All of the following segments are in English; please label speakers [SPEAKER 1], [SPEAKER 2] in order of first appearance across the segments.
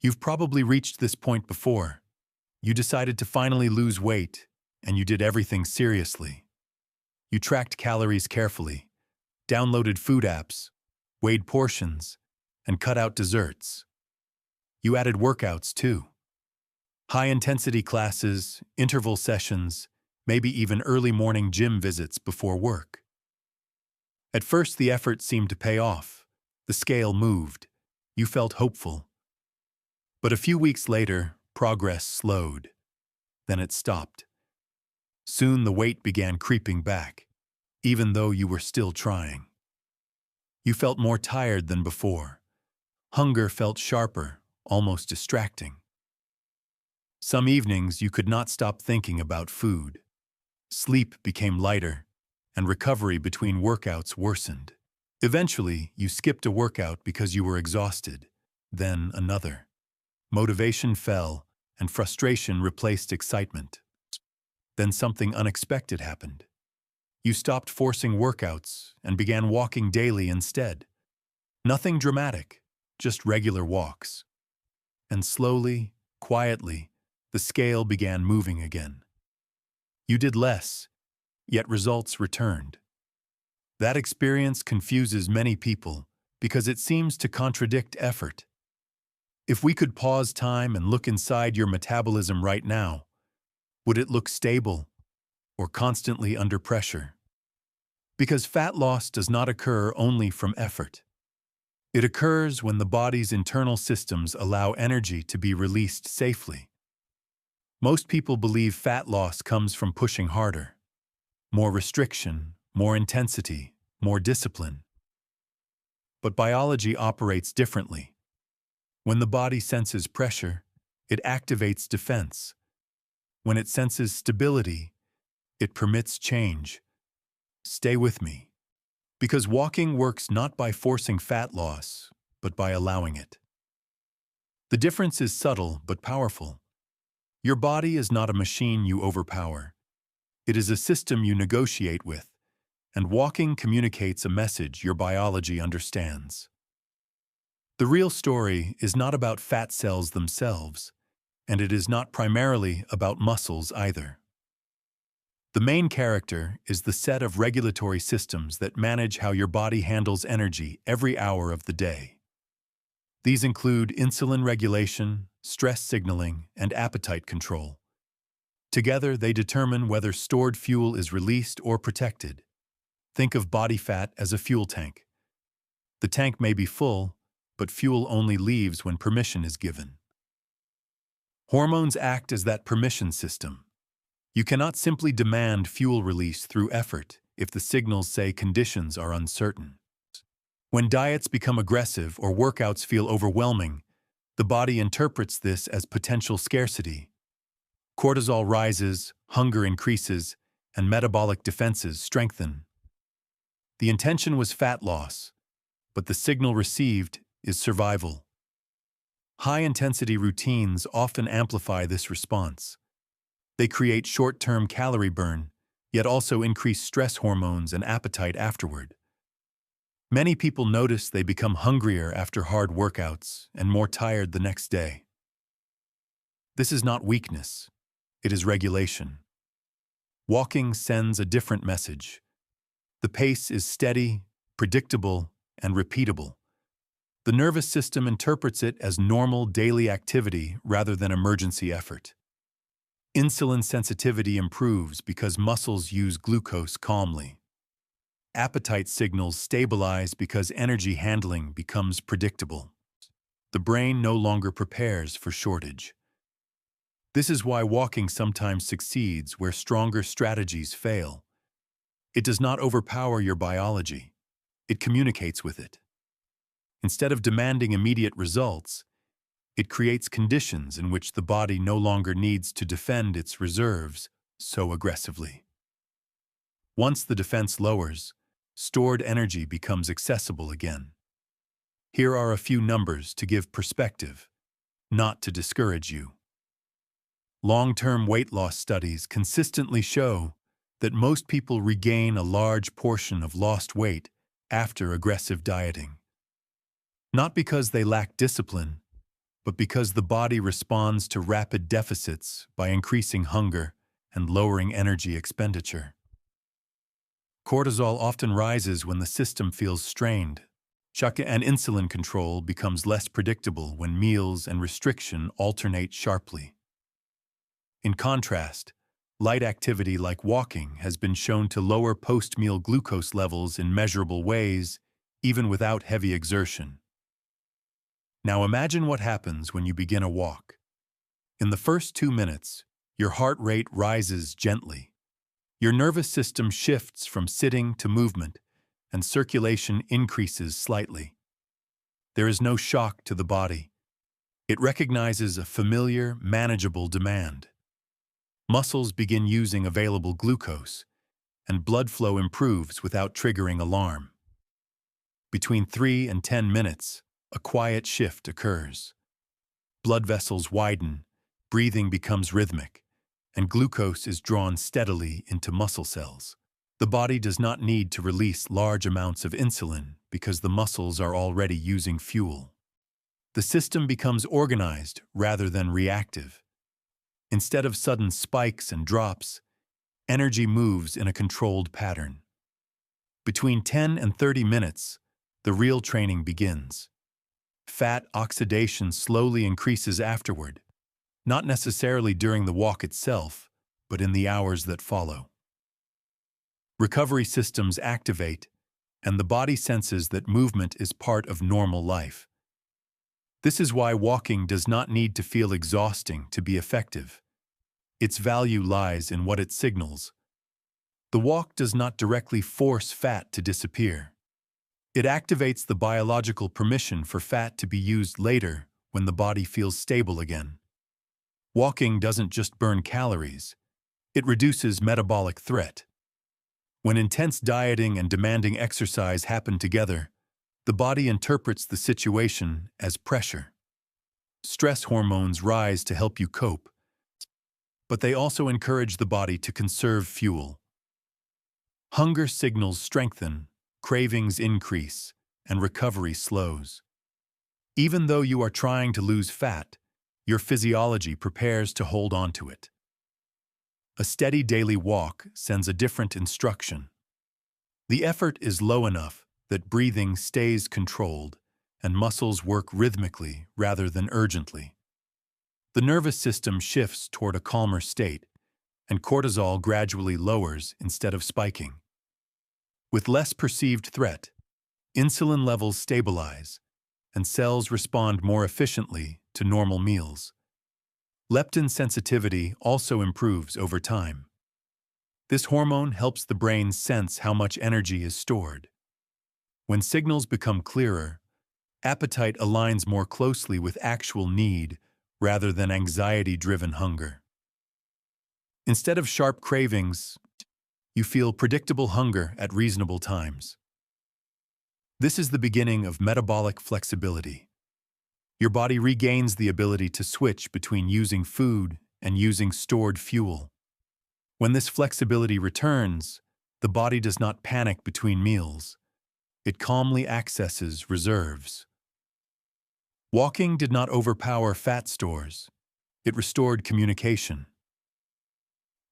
[SPEAKER 1] You've probably reached this point before. You decided to finally lose weight, and you did everything seriously. You tracked calories carefully, downloaded food apps, weighed portions, and cut out desserts. You added workouts too. High-intensity classes, interval sessions, maybe even early morning gym visits before work. At first, the effort seemed to pay off. The scale moved. You felt hopeful. But a few weeks later, progress slowed. Then it stopped. Soon the weight began creeping back, even though you were still trying. You felt more tired than before. Hunger felt sharper, almost distracting. Some evenings you could not stop thinking about food. Sleep became lighter, and recovery between workouts worsened. Eventually, you skipped a workout because you were exhausted, then another. Motivation fell, and frustration replaced excitement. Then something unexpected happened. You stopped forcing workouts and began walking daily instead. Nothing dramatic, just regular walks. And slowly, quietly, the scale began moving again. You did less, yet results returned. That experience confuses many people because it seems to contradict effort. If we could pause time and look inside your metabolism right now, would it look stable or constantly under pressure? Because fat loss does not occur only from effort. It occurs when the body's internal systems allow energy to be released safely. Most people believe fat loss comes from pushing harder. More restriction, more intensity, more discipline. But biology operates differently. When the body senses pressure, it activates defense. When it senses stability, it permits change. Stay with me. Because walking works not by forcing fat loss, but by allowing it. The difference is subtle but powerful. Your body is not a machine you overpower. It is a system you negotiate with, and walking communicates a message your biology understands. The real story is not about fat cells themselves, and it is not primarily about muscles either. The main character is the set of regulatory systems that manage how your body handles energy every hour of the day. These include insulin regulation, stress signaling, and appetite control. Together, they determine whether stored fuel is released or protected. Think of body fat as a fuel tank. The tank may be full, but fuel only leaves when permission is given. Hormones act as that permission system. You cannot simply demand fuel release through effort if the signals say conditions are uncertain. When diets become aggressive or workouts feel overwhelming, the body interprets this as potential scarcity. Cortisol rises, hunger increases, and metabolic defenses strengthen. The intention was fat loss, but the signal received is survival. High-intensity routines often amplify this response. They create short-term calorie burn, yet also increase stress hormones and appetite afterward. Many people notice they become hungrier after hard workouts and more tired the next day. This is not weakness, it is regulation. Walking sends a different message. The pace is steady, predictable, and repeatable. The nervous system interprets it as normal daily activity rather than emergency effort. Insulin sensitivity improves because muscles use glucose calmly. Appetite signals stabilize because energy handling becomes predictable. The brain no longer prepares for shortage. This is why walking sometimes succeeds where stronger strategies fail. It does not overpower your biology. It communicates with it. Instead of demanding immediate results, it creates conditions in which the body no longer needs to defend its reserves so aggressively. Once the defense lowers, stored energy becomes accessible again. Here are a few numbers to give perspective, not to discourage you. Long-term weight loss studies consistently show that most people regain a large portion of lost weight after aggressive dieting. Not because they lack discipline, but because the body responds to rapid deficits by increasing hunger and lowering energy expenditure. Cortisol often rises when the system feels strained. Chakra and insulin control becomes less predictable when meals and restriction alternate sharply. In contrast, light activity like walking has been shown to lower post-meal glucose levels in measurable ways, even without heavy exertion. Now imagine what happens when you begin a walk. In the first 2 minutes, your heart rate rises gently. Your nervous system shifts from sitting to movement, and circulation increases slightly. There is no shock to the body. It recognizes a familiar, manageable demand. Muscles begin using available glucose, and blood flow improves without triggering alarm. Between 3 and 10 minutes, a quiet shift occurs. Blood vessels widen, breathing becomes rhythmic, and glucose is drawn steadily into muscle cells. The body does not need to release large amounts of insulin because the muscles are already using fuel. The system becomes organized rather than reactive. Instead of sudden spikes and drops, energy moves in a controlled pattern. Between 10 and 30 minutes, the real training begins. Fat oxidation slowly increases afterward, not necessarily during the walk itself, but in the hours that follow. Recovery systems activate, and the body senses that movement is part of normal life. This is why walking does not need to feel exhausting to be effective. Its value lies in what it signals. The walk does not directly force fat to disappear. It activates the biological permission for fat to be used later when the body feels stable again. Walking doesn't just burn calories, it reduces metabolic threat. When intense dieting and demanding exercise happen together, the body interprets the situation as pressure. Stress hormones rise to help you cope, but they also encourage the body to conserve fuel. Hunger signals strengthen, cravings increase, and recovery slows. Even though you are trying to lose fat, your physiology prepares to hold on to it. A steady daily walk sends a different instruction. The effort is low enough that breathing stays controlled and muscles work rhythmically rather than urgently. The nervous system shifts toward a calmer state, and cortisol gradually lowers instead of spiking. With less perceived threat, insulin levels stabilize, and cells respond more efficiently to normal meals. Leptin sensitivity also improves over time. This hormone helps the brain sense how much energy is stored. When signals become clearer, appetite aligns more closely with actual need rather than anxiety-driven hunger. Instead of sharp cravings, you feel predictable hunger at reasonable times. This is the beginning of metabolic flexibility. Your body regains the ability to switch between using food and using stored fuel. When this flexibility returns, the body does not panic between meals. It calmly accesses reserves. Walking did not overpower fat stores. It restored communication.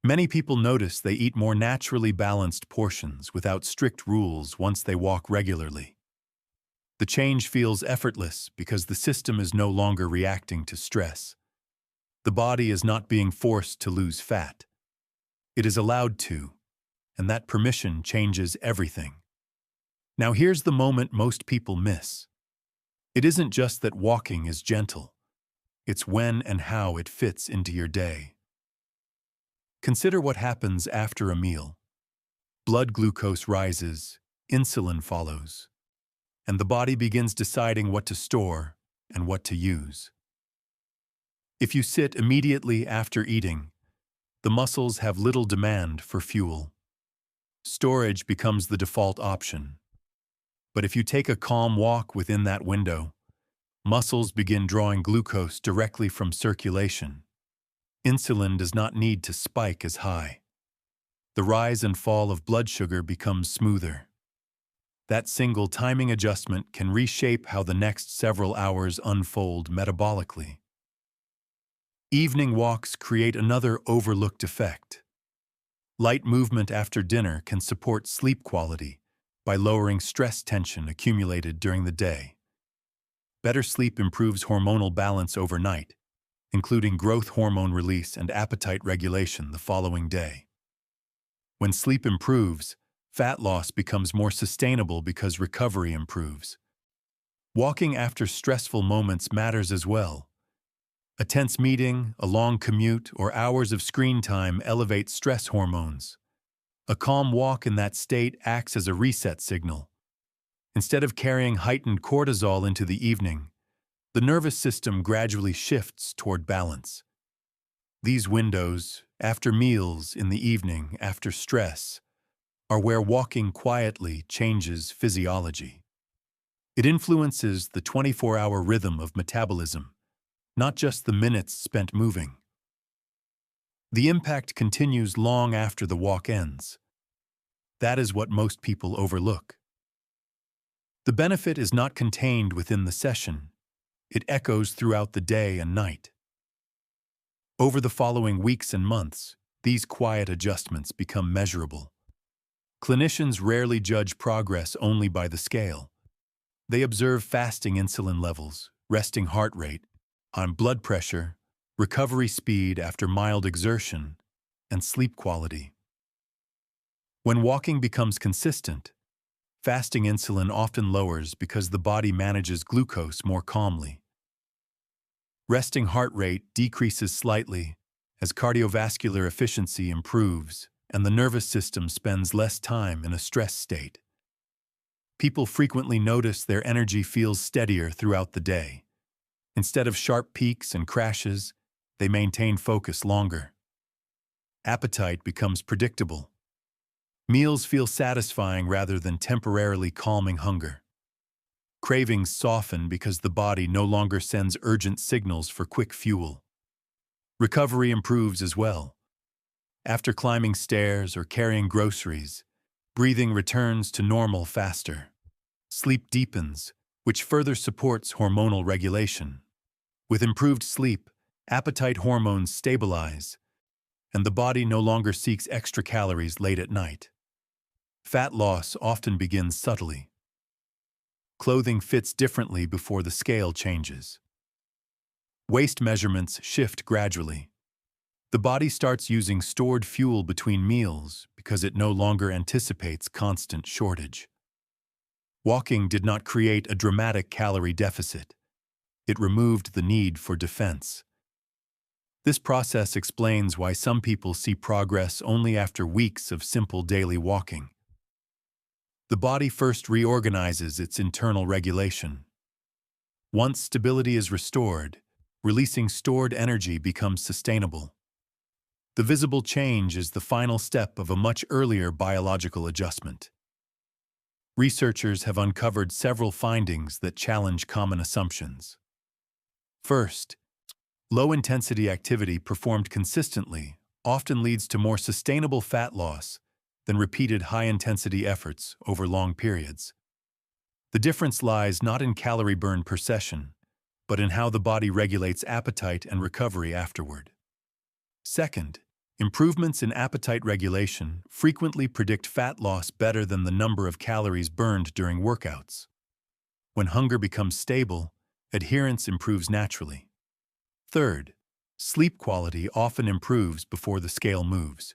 [SPEAKER 1] Many people notice they eat more naturally balanced portions without strict rules once they walk regularly. The change feels effortless because the system is no longer reacting to stress. The body is not being forced to lose fat. It is allowed to, and that permission changes everything. Now here's the moment most people miss. It isn't just that walking is gentle. It's when and how it fits into your day. Consider what happens after a meal. Blood glucose rises, insulin follows, and the body begins deciding what to store and what to use. If you sit immediately after eating, the muscles have little demand for fuel. Storage becomes the default option. But if you take a calm walk within that window, muscles begin drawing glucose directly from circulation. Insulin does not need to spike as high. The rise and fall of blood sugar becomes smoother. That single timing adjustment can reshape how the next several hours unfold metabolically. Evening walks create another overlooked effect. Light movement after dinner can support sleep quality by lowering stress tension accumulated during the day. Better sleep improves hormonal balance overnight, including growth hormone release and appetite regulation the following day. When sleep improves, fat loss becomes more sustainable because recovery improves. Walking after stressful moments matters as well. A tense meeting, a long commute, or hours of screen time elevate stress hormones. A calm walk in that state acts as a reset signal. Instead of carrying heightened cortisol into the evening, the nervous system gradually shifts toward balance. These windows, after meals, in the evening, after stress, are where walking quietly changes physiology. It influences the 24-hour rhythm of metabolism, not just the minutes spent moving. The impact continues long after the walk ends. That is what most people overlook. The benefit is not contained within the session. It echoes throughout the day and night. Over the following weeks and months, these quiet adjustments become measurable. Clinicians rarely judge progress only by the scale. They observe fasting insulin levels, resting heart rate, on blood pressure, recovery speed after mild exertion, and sleep quality. When walking becomes consistent, fasting insulin often lowers because the body manages glucose more calmly. Resting heart rate decreases slightly as cardiovascular efficiency improves and the nervous system spends less time in a stress state. People frequently notice their energy feels steadier throughout the day. Instead of sharp peaks and crashes, they maintain focus longer. Appetite becomes predictable. Meals feel satisfying rather than temporarily calming hunger. Cravings soften because the body no longer sends urgent signals for quick fuel. Recovery improves as well. After climbing stairs or carrying groceries, breathing returns to normal faster. Sleep deepens, which further supports hormonal regulation. With improved sleep, appetite hormones stabilize, and the body no longer seeks extra calories late at night. Fat loss often begins subtly. Clothing fits differently before the scale changes. Waist measurements shift gradually. The body starts using stored fuel between meals because it no longer anticipates constant shortage. Walking did not create a dramatic calorie deficit. It removed the need for defense. This process explains why some people see progress only after weeks of simple daily walking. The body first reorganizes its internal regulation. Once stability is restored, releasing stored energy becomes sustainable. The visible change is the final step of a much earlier biological adjustment. Researchers have uncovered several findings that challenge common assumptions. First, low-intensity activity performed consistently often leads to more sustainable fat loss than repeated high-intensity efforts over long periods. The difference lies not in calorie burn per session, but in how the body regulates appetite and recovery afterward. Second, improvements in appetite regulation frequently predict fat loss better than the number of calories burned during workouts. When hunger becomes stable, adherence improves naturally. Third, sleep quality often improves before the scale moves.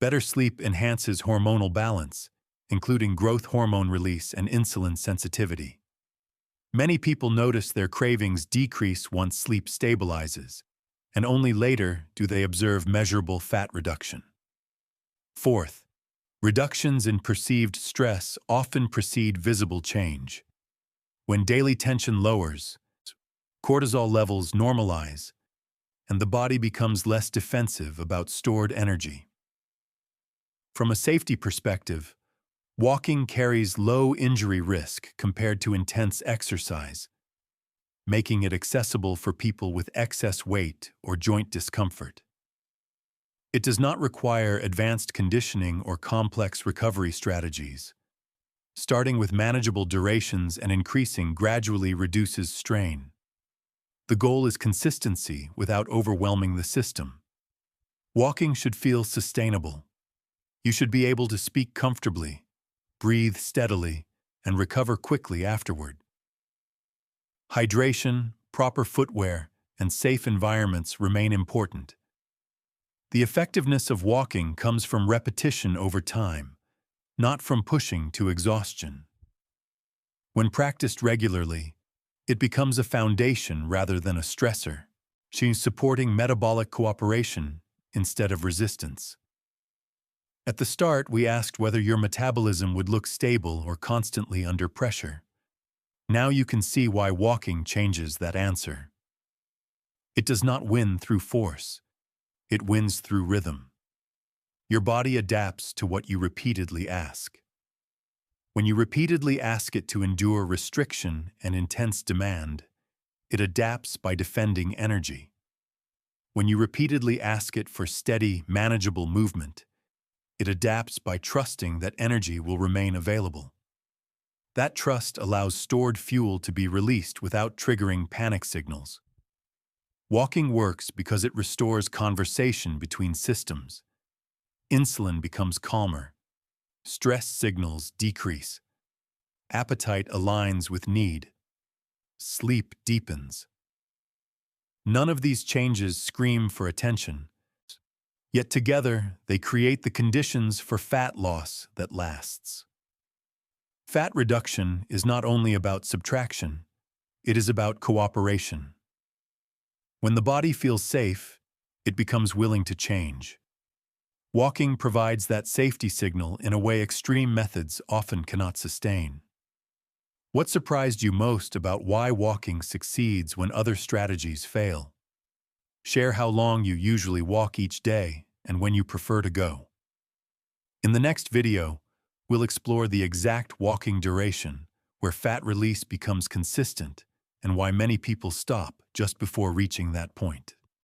[SPEAKER 1] Better sleep enhances hormonal balance, including growth hormone release and insulin sensitivity. Many people notice their cravings decrease once sleep stabilizes, and only later do they observe measurable fat reduction. Fourth, reductions in perceived stress often precede visible change. When daily tension lowers, cortisol levels normalize, and the body becomes less defensive about stored energy. From a safety perspective, walking carries low injury risk compared to intense exercise, making it accessible for people with excess weight or joint discomfort. It does not require advanced conditioning or complex recovery strategies. Starting with manageable durations and increasing gradually reduces strain. The goal is consistency without overwhelming the system. Walking should feel sustainable. You should be able to speak comfortably, breathe steadily, and recover quickly afterward. Hydration, proper footwear, and safe environments remain important. The effectiveness of walking comes from repetition over time, not from pushing to exhaustion. When practiced regularly, it becomes a foundation rather than a stressor, supporting metabolic cooperation instead of resistance. At the start, we asked whether your metabolism would look stable or constantly under pressure. Now you can see why walking changes that answer. It does not win through force. It wins through rhythm. Your body adapts to what you repeatedly ask. When you repeatedly ask it to endure restriction and intense demand, it adapts by defending energy. When you repeatedly ask it for steady, manageable movement, it adapts by trusting that energy will remain available. That trust allows stored fuel to be released without triggering panic signals. Walking works because it restores conversation between systems. Insulin becomes calmer. Stress signals decrease. Appetite aligns with need. Sleep deepens. None of these changes scream for attention. Yet together, they create the conditions for fat loss that lasts. Fat reduction is not only about subtraction, it is about cooperation. When the body feels safe, it becomes willing to change. Walking provides that safety signal in a way extreme methods often cannot sustain. What surprised you most about why walking succeeds when other strategies fail? Share how long you usually walk each day and when you prefer to go. In the next video, we'll explore the exact walking duration, where fat release becomes consistent, and why many people stop just before reaching that point.